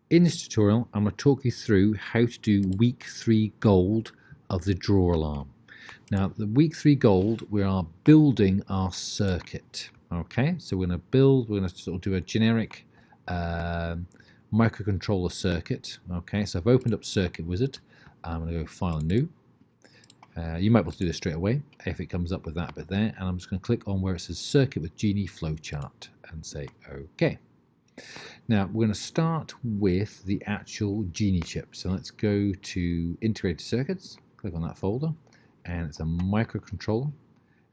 In this tutorial, I'm going to talk you through how to do week 3 gold of the drawer alarm. Now, the week 3 gold, we are building our circuit. Okay, so we're going to sort of do a generic microcontroller circuit. Okay, so I've opened up Circuit Wizard. I'm going to go File New. You might be able to do this straight away if it comes up with that bit there. And I'm just going to click on where it says Circuit with Genie Flowchart and say OK. Now we're going to start with the actual Genie chip. So let's go to Integrated Circuits, click on that folder, and it's a microcontroller.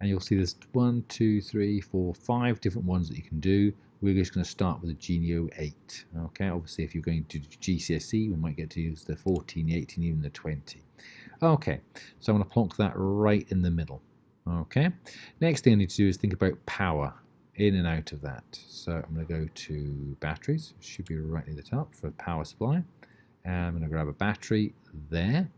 And you'll see there's 1, 2, 3, 4, 5 different ones that you can do. We're just going to start with the Genio 8. Okay, obviously if you're going to do GCSE, we might get to use the 14, the 18, even the 20. Okay, so I'm going to plonk that right in the middle. Okay, next thing I need to do is think about power in and out of that. So I'm going to go to batteries, it should be right near the top for power supply. And I'm going to grab a battery there,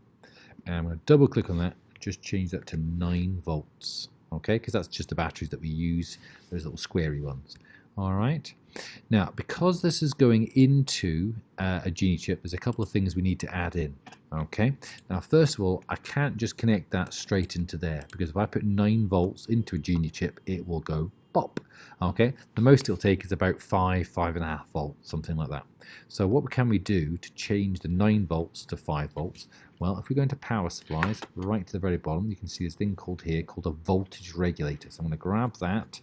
and I'm going to double click on that, just change that to 9 volts. Okay, because that's just the batteries that we use, those little squarey ones. All right. Now, because this is going into a Genie chip, there's a couple of things we need to add in. Okay. Now, first of all, I can't just connect that straight into there, because if I put 9 volts into a Genie chip, it will go pop. Okay. The most it'll take is about 5.5 volts, something like that. So what can we do to change the 9 volts to 5 volts? Well, if we go into power supplies, right to the very bottom, you can see this thing called a voltage regulator. So I'm going to grab that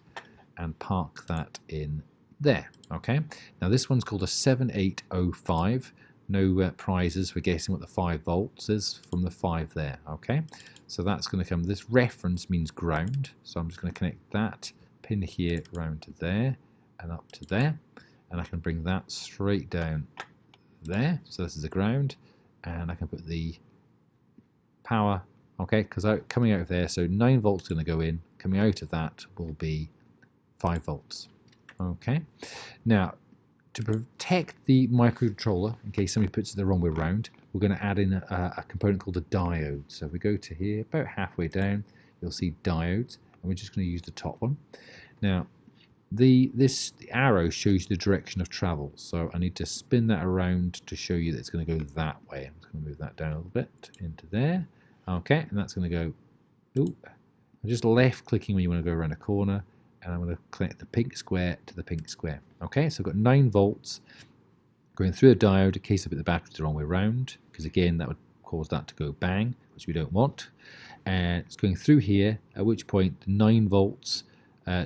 and park that in there. Okay. Now this one's called a 7805. No prizes for guessing what the 5 volts is from the 5 there. Okay. So that's going to come. This reference means ground. So I'm just going to connect that pin here round to there and up to there, and I can bring that straight down there. So this is the ground, and I can put the power. Okay, because coming out of there, so 9 volts is going to go in. Coming out of that will be 5 volts. Okay, now to protect the microcontroller, in case somebody puts it the wrong way around, we're going to add in a component called a diode. So if we go to here, about halfway down, you'll see diodes, and we're just going to use the top one. Now, the arrow shows you the direction of travel, so I need to spin that around to show you that it's going to go that way. I'm just going to move that down a little bit into there. Okay, and that's going to go. Ooh, I'm just left clicking when you want to go around a corner. And I'm going to connect the pink square to the pink square. Okay, so I've got 9 volts going through a diode in case I put the battery the wrong way around, because again that would cause that to go bang, which we don't want. And it's going through here, at which point the 9 volts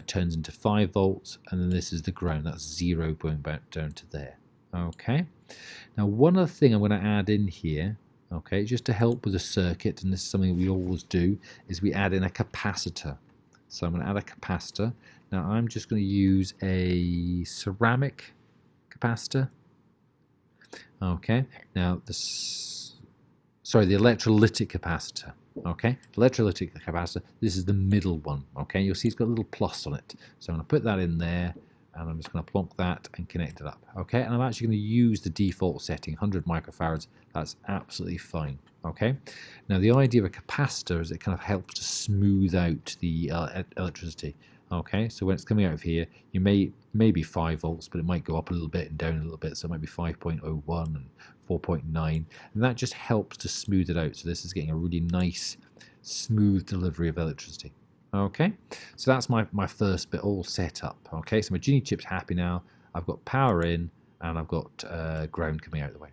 turns into 5 volts, and then this is the ground, that's 0 going back down to there. Okay, now one other thing I'm going to add in here, okay, just to help with the circuit, and this is something we always do, is we add in a capacitor. So I'm going to add a capacitor. Now I'm just going to use a ceramic capacitor. Okay. Now the electrolytic capacitor. Okay. Electrolytic capacitor. This is the middle one. Okay. You'll see it's got a little plus on it. So I'm going to put that in there, and I'm just going to plonk that and connect it up. Okay. And I'm actually going to use the default setting, 100 microfarads. That's absolutely fine. Okay. Now the idea of a capacitor is it kind of helps to smooth out the electricity. Okay, so when it's coming out of here, you may be 5 volts, but it might go up a little bit and down a little bit. So it might be 5.01 and 4.9, and that just helps to smooth it out. So this is getting a really nice, smooth delivery of electricity. Okay, so that's my first bit all set up. Okay, so my Genie chip's happy now. I've got power in, and I've got ground coming out of the way.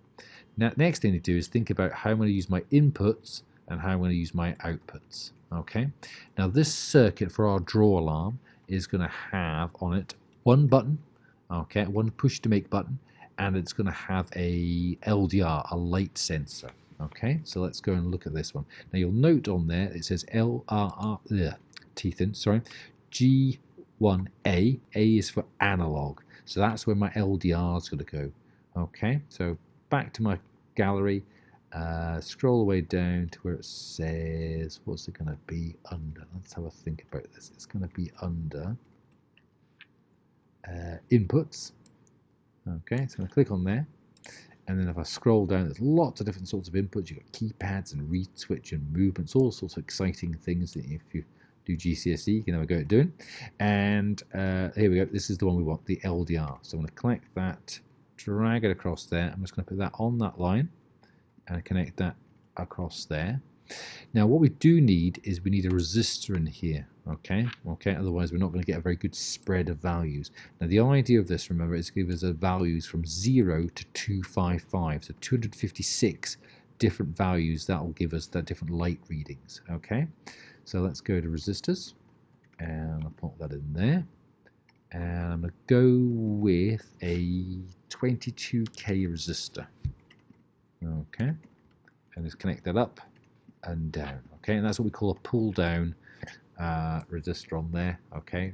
Now, next thing to do is think about how I'm going to use my inputs and how I'm going to use my outputs. Okay. Now, this circuit for our drawer alarm is going to have on it one button, okay, one push to make button, and it's going to have a LDR, a light sensor. Okay. So let's go and look at this one. Now, you'll note on there it says teeth in. Sorry, G1A. A is for analog. So that's where my LDR is going to go. Okay. So back to my gallery, scroll away down to where it says, what's it going to be under? Let's have a think about this. It's going to be under inputs. Okay, so I'm going to click on there, and then if I scroll down, there's lots of different sorts of inputs. You've got keypads and read switch and movements, all sorts of exciting things that if you do GCSE, you can have a go at doing. And here we go. This is the one we want, the LDR. So I'm going to connect that drag it across there. I'm just going to put that on that line and connect that across there. Now what we do need is we need a resistor in here, okay? Otherwise we're not going to get a very good spread of values. Now the idea of this, remember, is to give us values from 0 to 255, so 256 different values. That will give us the different light readings, okay? So let's go to resistors, and I'll put that in there, and I'm going to go with a 22k resistor, okay? And just connect that up and down, okay? And that's what we call a pull down resistor on there, okay?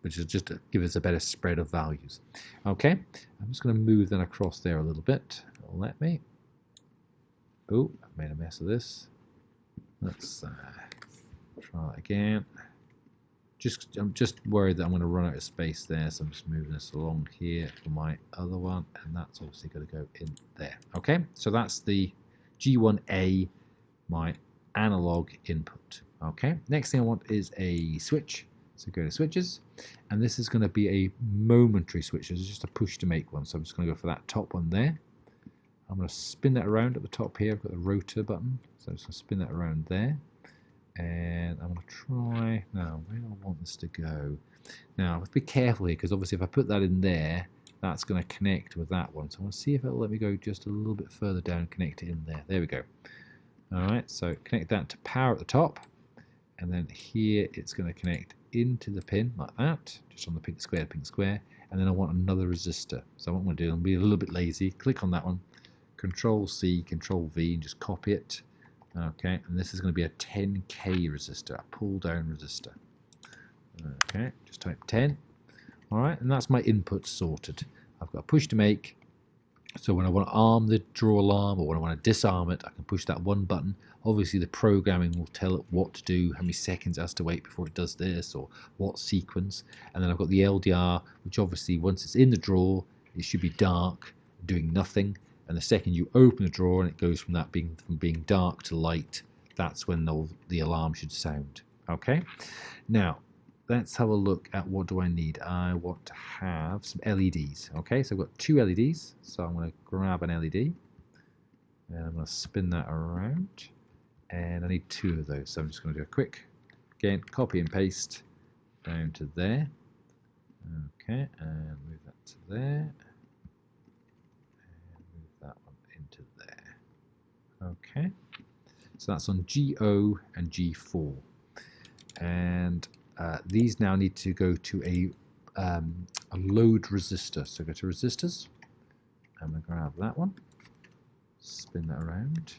Which is just to give us a better spread of values, okay? I'm just going to move that across there a little bit. Let me. Oh, I've made a mess of this. Let's try that again. I'm just worried that I'm going to run out of space there, so I'm just moving this along here for my other one, and that's obviously going to go in there. Okay, so that's the G1A, my analog input. Okay, next thing I want is a switch. So go to switches, and this is going to be a momentary switch. It's just a push to make one, so I'm just going to go for that top one there. I'm going to spin that around at the top here. I've got the rotor button, so I'm just going to spin that around there. And I'm going to try, now where do I want this to go? Now, let's be careful here, because obviously if I put that in there, that's going to connect with that one. So I want to see if it'll let me go just a little bit further down and connect it in there. There we go. Alright, so connect that to power at the top, and then here it's going to connect into the pin like that, just on the pink square, and then I want another resistor. So what I'm going to do, I'm going to be a little bit lazy, click on that one, Control C, Control V, and just copy it. Okay, and this is going to be a 10k resistor, a pull down resistor. Okay, just type 10. Alright, and that's my input sorted. I've got a push to make, so when I want to arm the draw alarm or when I want to disarm it, I can push that one button. Obviously the programming will tell it what to do, how many seconds it has to wait before it does this, or what sequence. And then I've got the LDR, which obviously once it's in the drawer, it should be dark, doing nothing. And the second you open the drawer and it goes from being dark to light, that's when the alarm should sound. Okay, now let's have a look at what do I need. I want to have some LEDs. Okay, so I've got two LEDs, so I'm going to grab an LED and I'm going to spin that around, and I need two of those, so I'm just going to do a quick, again, copy and paste down to there. Okay, and move that to there. That one into there. Okay, so that's on GO and G4, and these now need to go to a load resistor. So go to resistors. I'm going to grab that one, spin that around.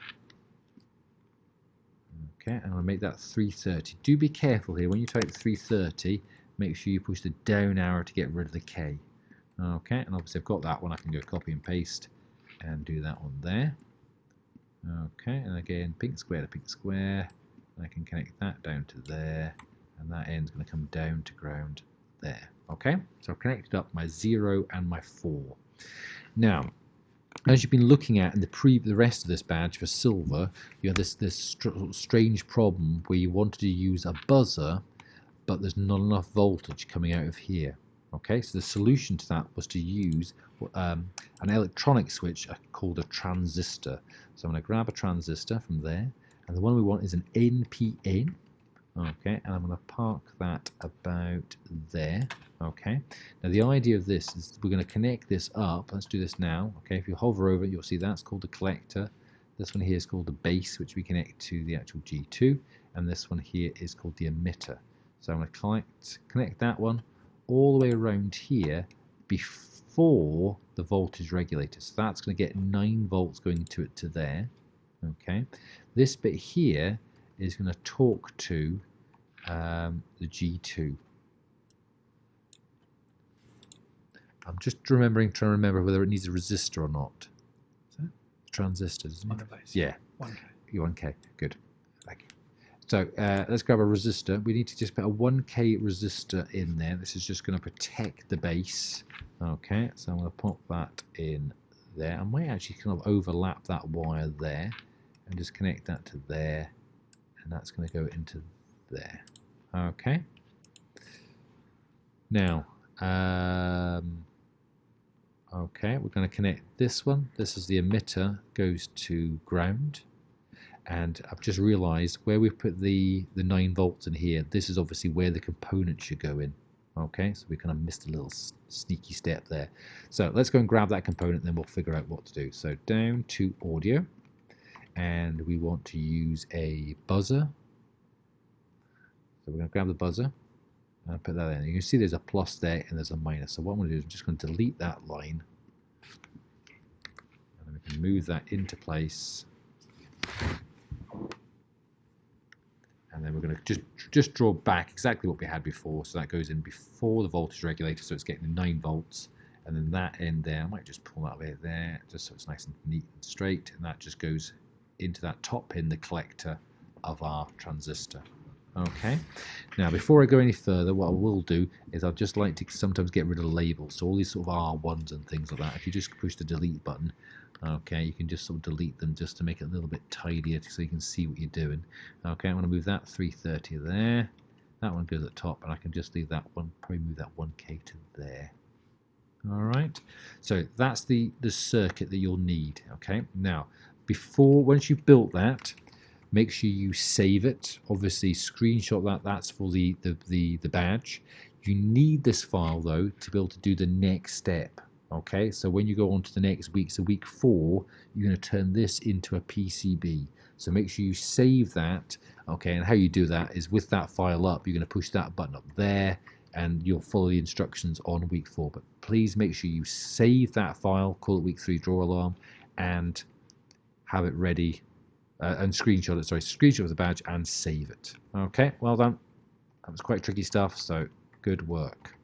Okay, and I'm going to make that 330. Do be careful here when you type 330. Make sure you push the down arrow to get rid of the K. Okay, and obviously I've got that one. I can go copy and paste and do that one there. Okay, and again, pink square to pink square. I can connect that down to there, and that end's going to come down to ground there. Okay, so I've connected up my 0 and my 4. Now, as you've been looking at in the rest of this badge for silver, you have this strange problem where you wanted to use a buzzer, but there's not enough voltage coming out of here. Okay, so the solution to that was to use an electronic switch called a transistor. So I'm going to grab a transistor from there, and the one we want is an NPN. Okay, and I'm going to park that about there. Okay, now the idea of this is we're going to connect this up. Let's do this now. Okay, if you hover over it, you'll see that's called the collector. This one here is called the base, which we connect to the actual G2, and this one here is called the emitter. So I'm going to connect that one all the way around here before the voltage regulator. So that's going to get 9 volts going to it to there. Okay, this bit here is going to talk to the G2. I'm just trying to remember whether it needs a resistor or not. So, transistors, isn't it? Yeah. 1K. 1K. Good. Thank you. So let's grab a resistor. We need to just put a 1K resistor in there. This is just going to protect the base. Okay, so I'm going to pop that in there. I might actually kind of overlap that wire there and just connect that to there, and that's going to go into there. Okay. Now, Okay, we're going to connect this one. This is the emitter, goes to ground. And I've just realized where we've put the 9 volts in here, this is obviously where the component should go in. Okay, so we kind of missed a little sneaky step there. So let's go and grab that component, and then we'll figure out what to do. So down to audio, and we want to use a buzzer. So we're going to grab the buzzer and put that in. You can see there's a plus there and there's a minus. So what I'm going to do is I'm just going to delete that line, and then we can move that into place. And then we're going to just draw back exactly what we had before. So that goes in before the voltage regulator, so it's getting the 9 volts. And then that end there, I might just pull that away there, just so it's nice and neat and straight. And that just goes into that top pin, the collector of our transistor. Okay. Now, before I go any further, what I will do is I'd just like to sometimes get rid of labels. So all these sort of R1s and things like that, if you just push the delete button, okay, you can just sort of delete them just to make it a little bit tidier so you can see what you're doing. Okay, I'm going to move that 330 there. That one goes at the top, and I can just leave that one, probably move that 1K to there. All right, so that's the circuit that you'll need. Okay, now once you've built that, make sure you save it. Obviously, screenshot that. That's for the badge. You need this file though to be able to do the next step. Okay, so when you go on to the next week, so week 4, you're going to turn this into a PCB. So make sure you save that. Okay, and how you do that is with that file up, you're going to push that button up there, and you'll follow the instructions on week 4. But please make sure you save that file, call it week 3 drawer alarm, and have it ready. And screenshot it, screenshot the badge and save it. Okay, well done. That was quite tricky stuff, so good work.